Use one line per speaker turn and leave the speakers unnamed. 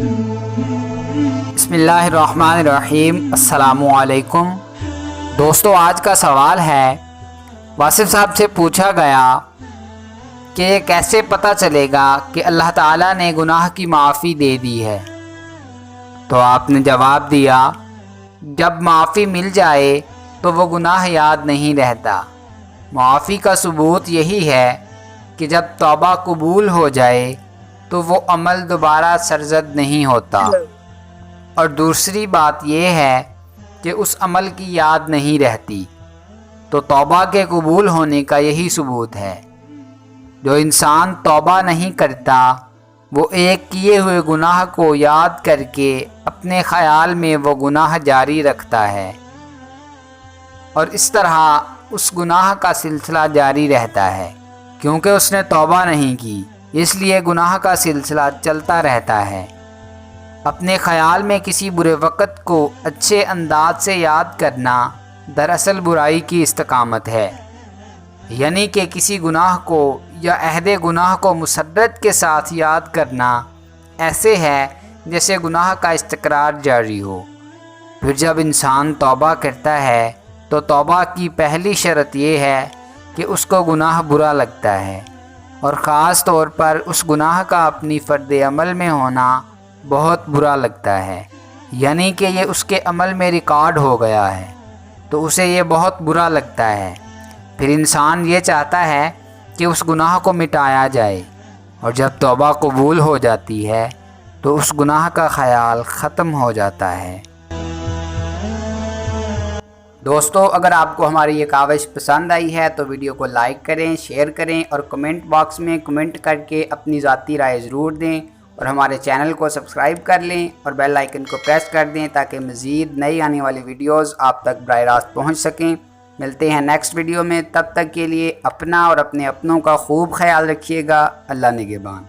بسم اللہ الرحمن الرحیم۔ السلام علیکم دوستو، آج کا سوال ہے، واصف صاحب سے پوچھا گیا کہ یہ کیسے پتہ چلے گا کہ اللہ تعالیٰ نے گناہ کی معافی دے دی ہے؟ تو آپ نے جواب دیا، جب معافی مل جائے تو وہ گناہ یاد نہیں رہتا۔ معافی کا ثبوت یہی ہے کہ جب توبہ قبول ہو جائے تو وہ عمل دوبارہ سرزد نہیں ہوتا، اور دوسری بات یہ ہے کہ اس عمل کی یاد نہیں رہتی۔ تو توبہ کے قبول ہونے کا یہی ثبوت ہے۔ جو انسان توبہ نہیں کرتا وہ ایک کیے ہوئے گناہ کو یاد کر کے اپنے خیال میں وہ گناہ جاری رکھتا ہے، اور اس طرح اس گناہ کا سلسلہ جاری رہتا ہے۔ کیونکہ اس نے توبہ نہیں کی، اس لیے گناہ کا سلسلہ چلتا رہتا ہے۔ اپنے خیال میں کسی برے وقت کو اچھے انداز سے یاد کرنا دراصل برائی کی استقامت ہے، یعنی کہ کسی گناہ کو یا عہد گناہ کو مسرت کے ساتھ یاد کرنا ایسے ہے جیسے گناہ کا استقرار جاری ہو۔ پھر جب انسان توبہ کرتا ہے تو توبہ کی پہلی شرط یہ ہے کہ اس کو گناہ برا لگتا ہے، اور خاص طور پر اس گناہ کا اپنی فرد عمل میں ہونا بہت برا لگتا ہے، یعنی کہ یہ اس کے عمل میں ریکارڈ ہو گیا ہے تو اسے یہ بہت برا لگتا ہے۔ پھر انسان یہ چاہتا ہے کہ اس گناہ کو مٹایا جائے، اور جب توبہ قبول ہو جاتی ہے تو اس گناہ کا خیال ختم ہو جاتا ہے۔ دوستو، اگر آپ کو ہماری یہ کاوش پسند آئی ہے تو ویڈیو کو لائک کریں، شیئر کریں، اور کمنٹ باکس میں کمنٹ کر کے اپنی ذاتی رائے ضرور دیں، اور ہمارے چینل کو سبسکرائب کر لیں اور بیل آئیکن کو پریس کر دیں تاکہ مزید نئی آنے والی ویڈیوز آپ تک براہ راست پہنچ سکیں۔ ملتے ہیں نیکسٹ ویڈیو میں، تب تک کے لیے اپنا اور اپنے اپنوں کا خوب خیال رکھیے گا۔ اللہ نگہبان۔